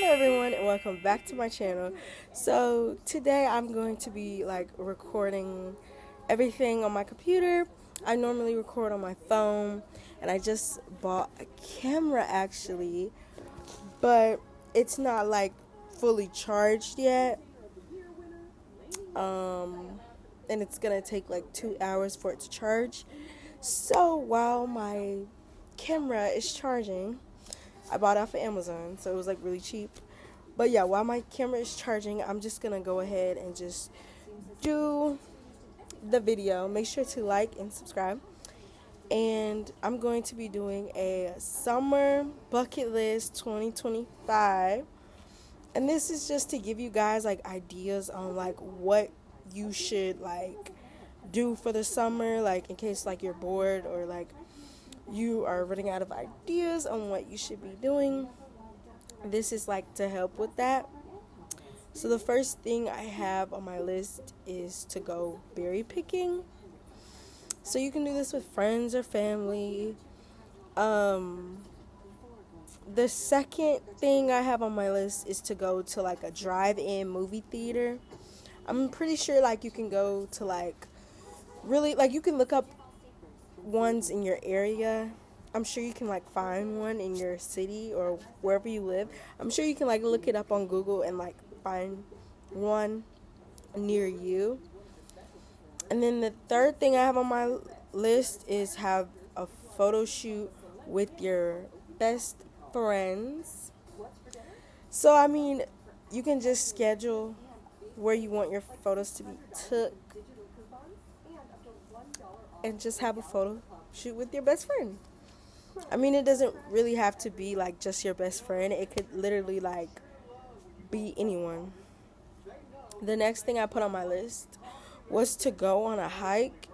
everyone, and welcome back to my channel. So today I'm going to be like recording everything on my computer. I normally record on my phone, and I just bought a camera actually, but it's not like fully charged yet. Um and it's gonna take like 2 hours for it to charge. So while my camera is charging, I bought it off of Amazon, so it was like really cheap. But yeah, while my camera is charging, I'm just gonna go ahead and just do the video. Make sure to like and subscribe. And I'm going to be doing a summer bucket list 2025. And this is just to give you guys like ideas on like what you should like do for the summer, like in case like you're bored or like you are running out of ideas on what you should be doing. This is like to help with that. So the first thing I have on my list is to go berry picking. So you can do this with friends or family. Um, the second thing I have on my list is to go to like a drive-in movie theater. I'm pretty sure like you can go to like really like you can look up ones in your area. I'm sure you can like find one in your city or wherever you live. I'm sure you can like look it up on Google and like find one near you. And then the third thing I have on my list is have a photo shoot with your best friends. So I mean, you can just schedule where you want your photos to be took and just have a photo shoot with your best friend. I mean, it doesn't really have to be like just your best friend. It could literally like be anyone. The next thing I put on my list was to go on a hike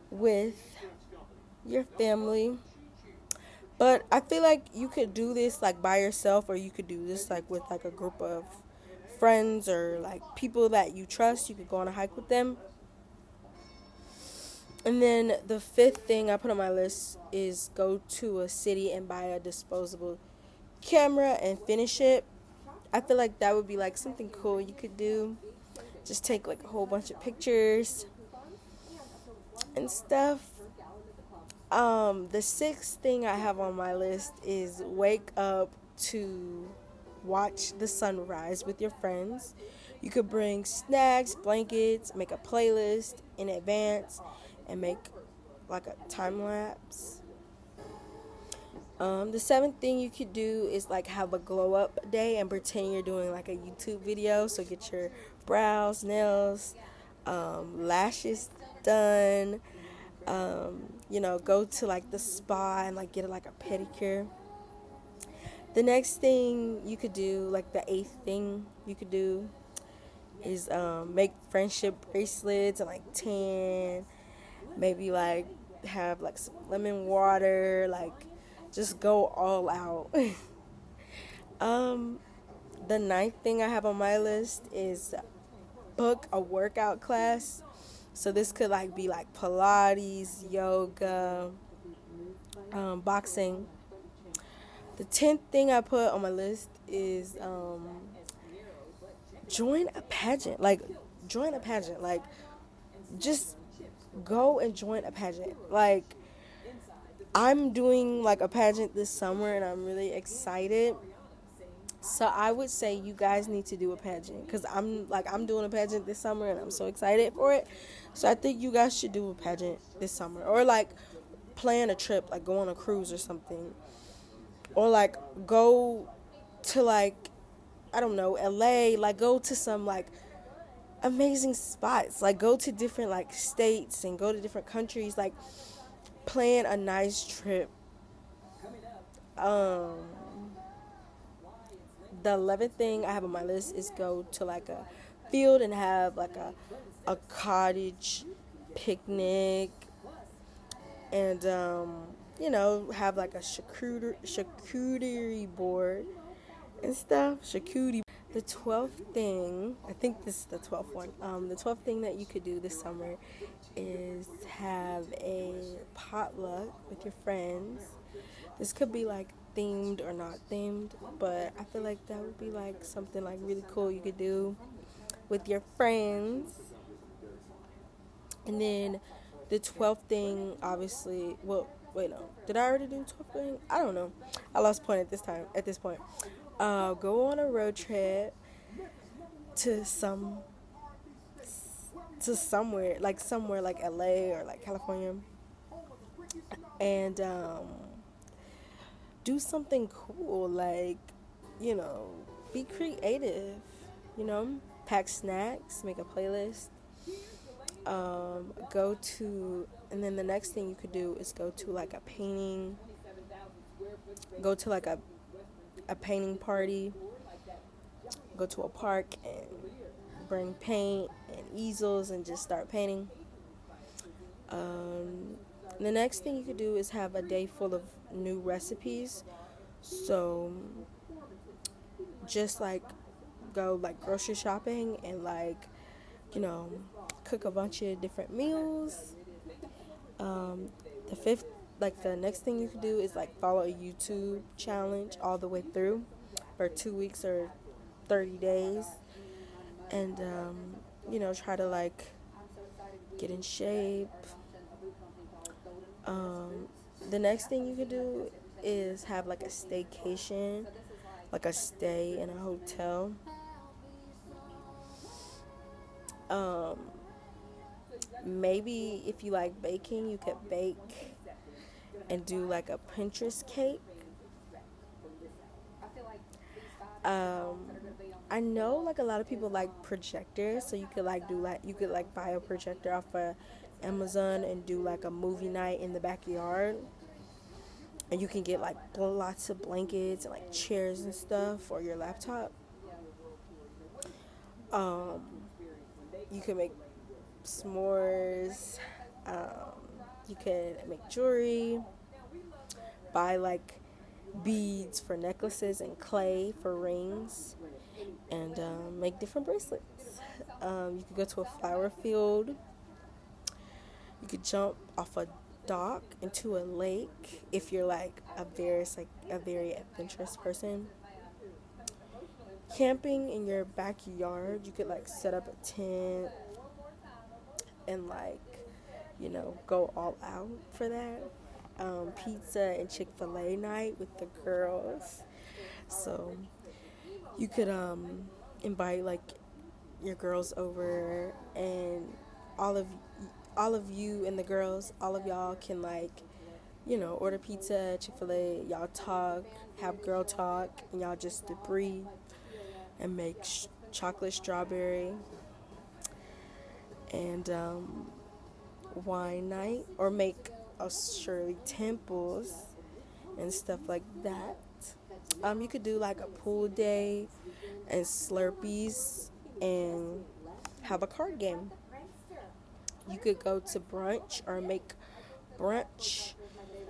with your family. But I feel like you could do this like by yourself, or you could do this like with like a group of friends or like people that you trust. You could go on a hike with them. And then the fifth thing I put on my list is go to a city and buy a disposable camera and finish it. I feel like that would be like something cool you could do. Just take like a whole bunch of pictures and stuff. The sixth thing I have on my list is wake up to watch the sunrise with your friends. You could bring snacks, blankets, make a playlist in advance, and make like a time lapse. The seventh thing you could do is like have a glow up day and pretend you're doing like a YouTube video. So get your brows, nails, lashes done. Go to like the spa and like get like a pedicure. The next thing you could do, like the eighth thing you could do, is make friendship bracelets and like tan. Maybe like have like some lemon water, like just go all out. um, the ninth thing I have on my list is book a workout class. So this could like be like Pilates, yoga, boxing. The 10th thing I put on my list is join a pageant. Like join a pageant. Like just go and join a pageant. Like I'm doing like a pageant this summer and I'm really excited. So I would say you guys need to do a pageant because I'm doing a pageant this summer and I'm so excited for it. So I think you guys should do a pageant this summer, or like plan a trip, like go on a cruise or something, or like go to like I don't know LA, like go to some like amazing spots, like go to different like states and go to different countries, like plan a nice trip. Um, the 11th thing I have on my list is go to like a field and have like a cottage picnic and have like a charcuterie board and stuff. Charcuterie. The 12th thing, I think this is the 12th one. The 12th thing that you could do this summer is have a potluck with your friends. This could be like themed or not themed, but I feel like that would be like something like really cool you could do with your friends. And then the 12th thing, obviously, well, wait, no. Did I already do 12th thing? I don't know. I lost point at this point. Go on a road trip to somewhere like LA or like California, and do something cool, like, you know, be creative, you know, pack snacks, make a playlist, go to, and then the next thing you could do is go to like a painting, go to like a painting party, go to a park and bring paint and easels and just start painting. The next thing you could do is have a day full of new recipes. So just like go like grocery shopping and like, you know, cook a bunch of different meals. The fifth, like the next thing you could do is like follow a YouTube challenge all the way through for 2 weeks or 30 days. And, you know, try to like get in shape. The next thing you could do is have like a staycation, like a stay in a hotel. Maybe if you like baking, you could bake and do like a Pinterest cake. I know like a lot of people like projectors, so you could like buy a projector off of Amazon and do like a movie night in the backyard. And you can get like lots of blankets and like chairs and stuff for your laptop. You can make s'mores. You can make jewelry. Buy like beads for necklaces and clay for rings, and make different bracelets. You could go to a flower field. You could jump off a dock into a lake if you're like a very adventurous person. Camping in your backyard, you could like set up a tent and like, you know, go all out for that. Pizza and Chick-fil-A night with the girls. So you could invite like your girls over, and all of you and the girls, all of y'all can like, you know, order pizza, Chick-fil-A, y'all talk, have girl talk, and y'all just debrief and make chocolate strawberry and wine night, or make a Shirley Temples and stuff like that. You could do like a pool day and Slurpees and have a card game. You could go to brunch or make brunch.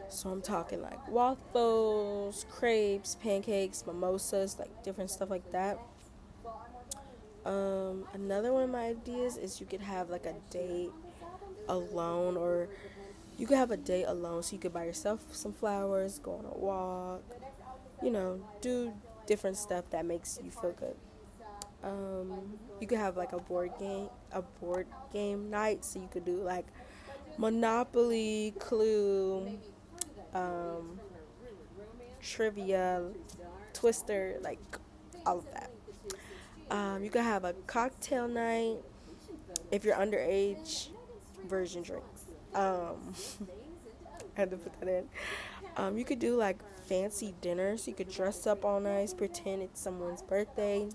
So I'm talking like waffles, crepes, pancakes, mimosas, like different stuff like that. Another one of my ideas is you could have like a date alone, or you could have a date alone, so you could buy yourself some flowers, go on a walk, you know, do different stuff that makes you feel good. You could have like a board game night, so you could do like Monopoly, Clue, trivia, Twister, like all of that. You could have a cocktail night if you're underage, virgin drinks. I had to put that in. You could do like fancy dinners. You could dress up all nice, pretend it's someone's birthday.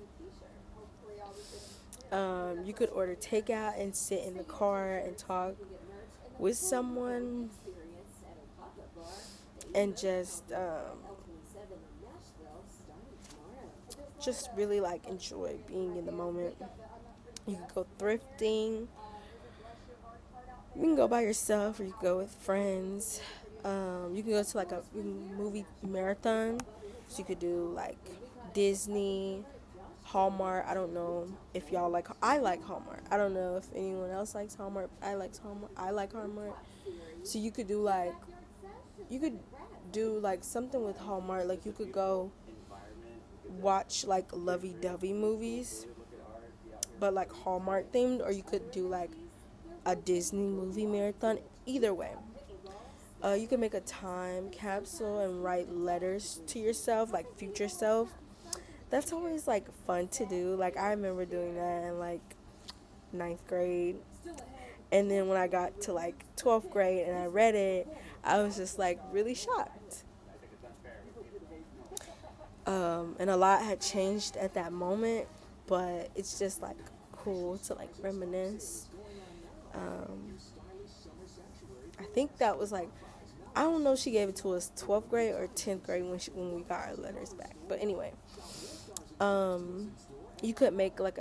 You could order takeout and sit in the car and talk with someone, and just really like enjoy being in the moment. You could go thrifting. You can go by yourself, or you can go with friends. You can go to like a movie marathon. So you could do like Disney, Hallmark. I don't know if y'all like. I like Hallmark. I don't know if anyone else likes Hallmark. I like Hallmark. So you could do like, you could do like something with Hallmark. Like you could go watch like lovey-dovey movies, but like Hallmark themed, or you could do like a Disney movie marathon. Either way, you can make a time capsule and write letters to yourself, like future self. That's always like fun to do. Like I remember doing that in like ninth grade. And then when I got to like 12th grade and I read it, I was just like really shocked. And a lot had changed at that moment, but it's just like cool to like reminisce. Um, I think that was like, I don't know if she gave it to us 12th grade or 10th grade when we got our letters back. But anyway, you could make like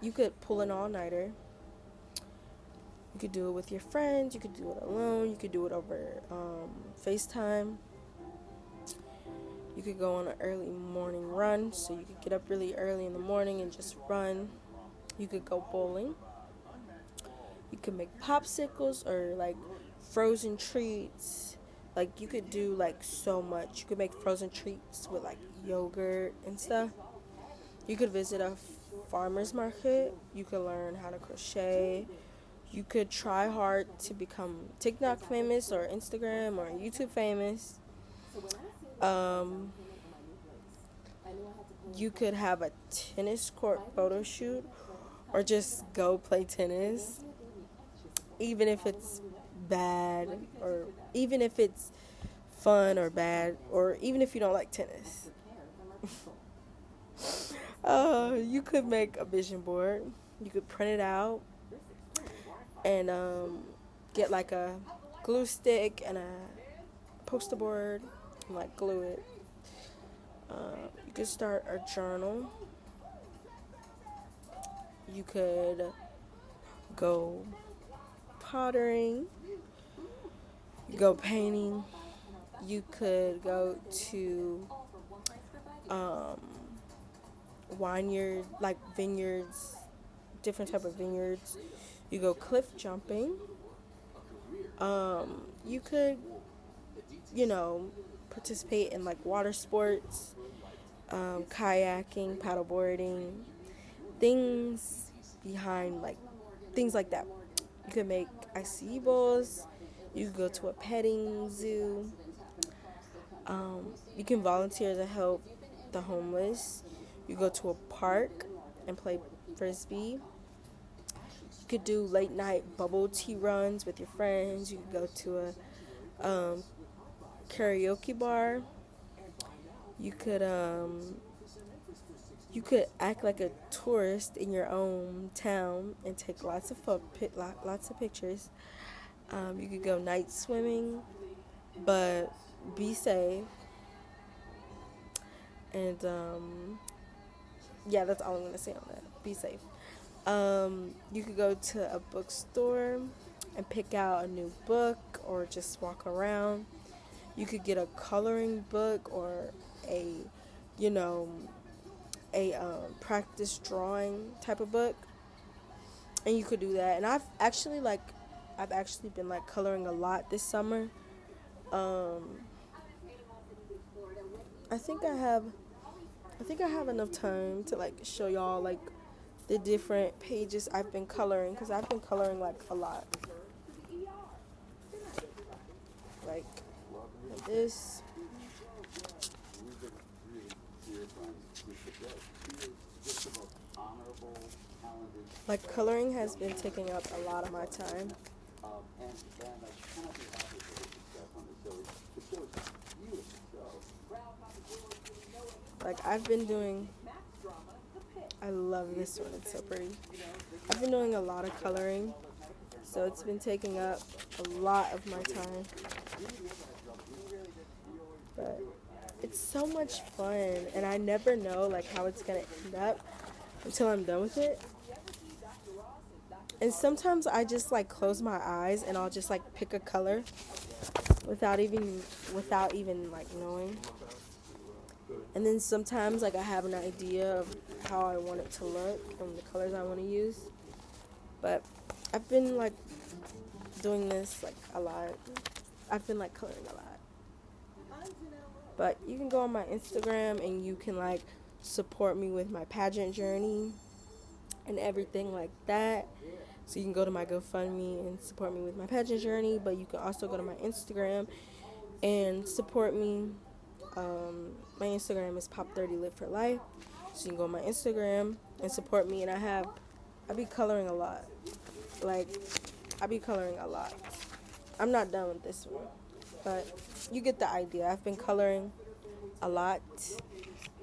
you could pull an all-nighter. You could do it with your friends. You could do it alone. You could do it over FaceTime. You could go on an early morning run, so you could get up really early in the morning and just run. You could go bowling. You could make popsicles or like frozen treats. Like you could do like so much. You could make frozen treats with like yogurt and stuff. You could visit a farmer's market. You could learn how to crochet. You could try hard to become TikTok famous or Instagram or YouTube famous. You could have a tennis court photo shoot or just go play tennis, even if it's bad or even if it's fun or bad or even if you don't like tennis. You could make a vision board. You could print it out and get like a glue stick and a poster board and like glue it. You could start a journal. You could go pottering. You go painting. You could go to vineyards, different type of vineyards. You go cliff jumping. You could, participate in like water sports, kayaking, paddleboarding, things things like that. You could make acai bowls. You could go to a petting zoo. You can volunteer to help the homeless. You go to a park and play frisbee. You could do late night bubble tea runs with your friends. You could go to a karaoke bar. You could act like a tourist in your own town and take lots of pictures. You could go night swimming, but be safe. And that's all I'm gonna say on that. Be safe. You could go to a bookstore and pick out a new book or just walk around. You could get a coloring book or a practice drawing type of book, and you could do that. And I've actually been like coloring a lot this summer. I think I have enough time to like show y'all like the different pages I've been coloring, because I've been coloring like a lot, like this. Like coloring has been taking up a lot of my time. Like I love this one, it's so pretty. I've been doing a lot of coloring, so it's been taking up a lot of my time. But it's so much fun, and I never know like how it's gonna end up until I'm done with it. And sometimes I just like close my eyes and I'll just like pick a color without even like knowing. And then sometimes like I have an idea of how I want it to look and the colors I want to use. But I've been like doing this like a lot. I've been like coloring a lot. But you can go on my Instagram and you can like support me with my pageant journey and everything like that. So you can go to my GoFundMe and support me with my pageant journey, but you can also go to my Instagram and support me. My Instagram is Pop30 Live for Life. So you can go on my Instagram and support me. And I be coloring a lot. Like, I be coloring a lot. I'm not done with this one, but you get the idea. I've been coloring a lot.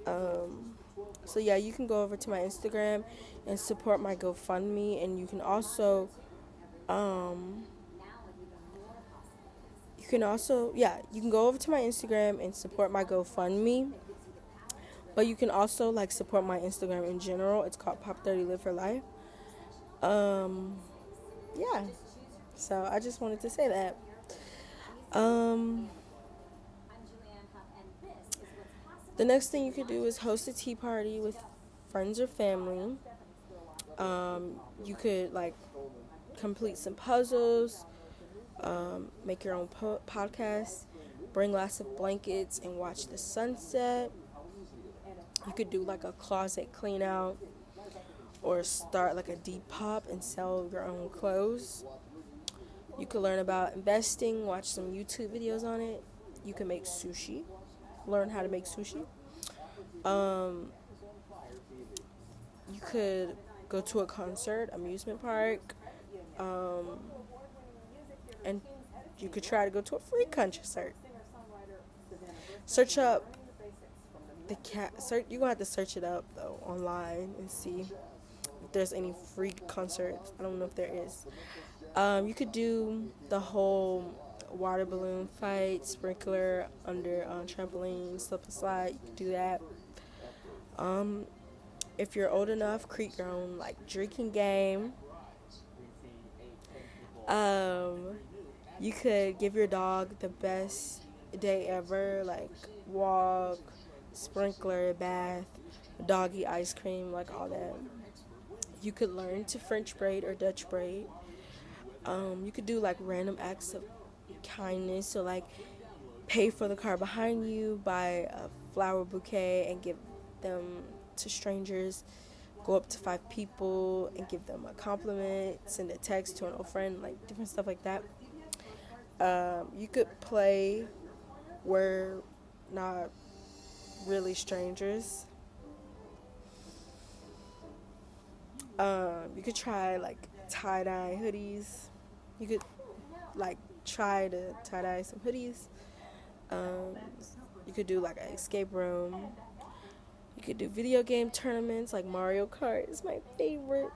So yeah, you can go over to my Instagram and support my GoFundMe, and you can also you can go over to my Instagram and support my GoFundMe, but you can also like support my Instagram in general. It's called Pop30 Live for Life. Yeah. So I just wanted to say that. The next thing you could do is host a tea party with friends or family. You could like complete some puzzles, make your own podcast, bring lots of blankets and watch the sunset. You could do like a closet clean out or start like a Depop and sell your own clothes. You could learn about investing, watch some YouTube videos on it. You can make sushi, learn how to make sushi. You could go to a concert, amusement park, and you could try to go to a free concert. Search up the cat. You're gonna have to search it up though online and see if there's any free concerts. I don't know if there is. You could do the whole water balloon fight, sprinkler under trampoline, slip and slide. You could do that. If you're old enough, create your own like drinking game. You could give your dog the best day ever, like walk, sprinkler, bath, doggy ice cream, like all that. You could learn to French braid or Dutch braid. You could do like random acts of kindness, so like pay for the car behind you, buy a flower bouquet and give them to strangers. Go up to 5 people and give them a compliment, send a text to an old friend, like different stuff like that. You could play We're Not Really Strangers. You could try like tie-dye hoodies. You could like try to tie-dye some hoodies. You could do like an escape room. You could do video game tournaments like Mario Kart is my favorite.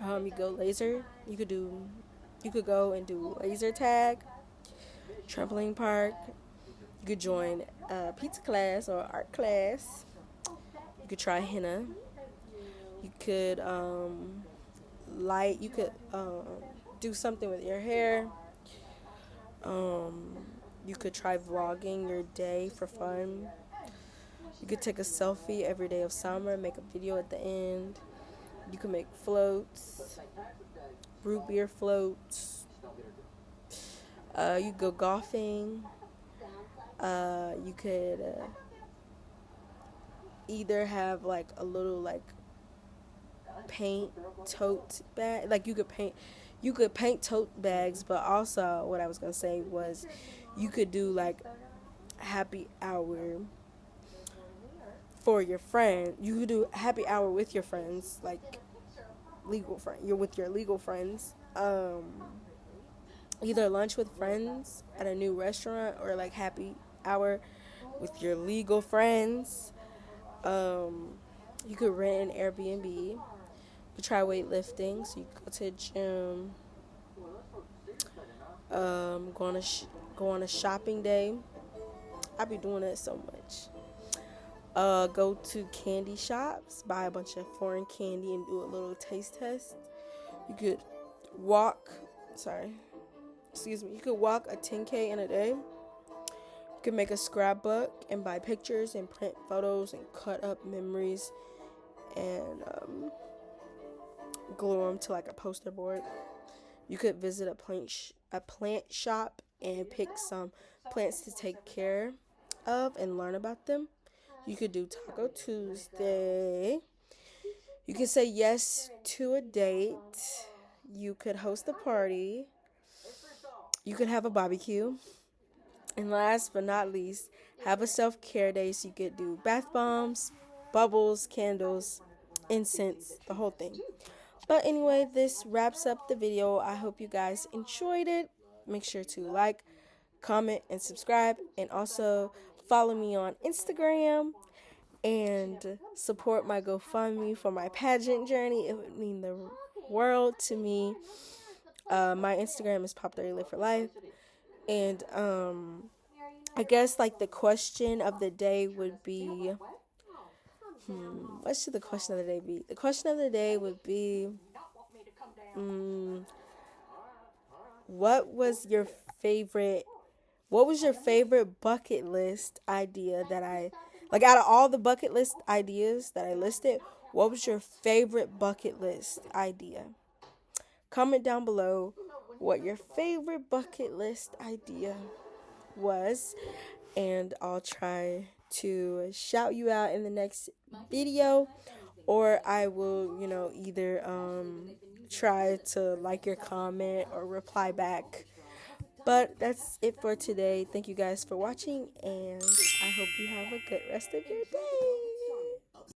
You go laser. You could go and do laser tag, trampoline park. You could join a pizza class or art class. You could try henna. You could do something with your hair. You could try vlogging your day for fun. You could take a selfie every day of summer, make a video at the end. You can make floats, root beer floats. You could go golfing. You could either have like a little like paint tote bag. Like you could paint tote bags, but also what I was gonna say was you could do like happy hour for your friend. You could do happy hour with your friends, like legal friend. You're with your legal friends. Either lunch with friends at a new restaurant or like happy hour with your legal friends. You could rent an Airbnb. You could try weightlifting, so you could go to a gym. Go on a shopping day. I be doing that so much. Go to candy shops, buy a bunch of foreign candy and do a little taste test. You could walk a 10K in a day. You could make a scrapbook and buy pictures and print photos and cut up memories and glue them to like a poster board. You could visit a plant shop and pick some plants to take care of and learn about them. You could do Taco Tuesday. You can say yes to a date. You could host a party. You could have a barbecue. And last but not least, have a self-care day so you could do bath bombs, bubbles, candles, incense, the whole thing. But anyway, this wraps up the video. I hope you guys enjoyed it. Make sure to like, comment, and subscribe. And also follow me on Instagram and support my GoFundMe for my pageant journey. It would mean the world to me. My Instagram is Pop30Live for Life. And I guess like the question of the day would be, what should the question of the day be? The question of the day would be, what was your favorite bucket list idea that out of all the bucket list ideas that I listed, what was your favorite bucket list idea? Comment down below what your favorite bucket list idea was, and I'll try to shout you out in the next video, or I will, either try to like your comment or reply back. But that's it for today. Thank you guys for watching, and I hope you have a good rest of your day.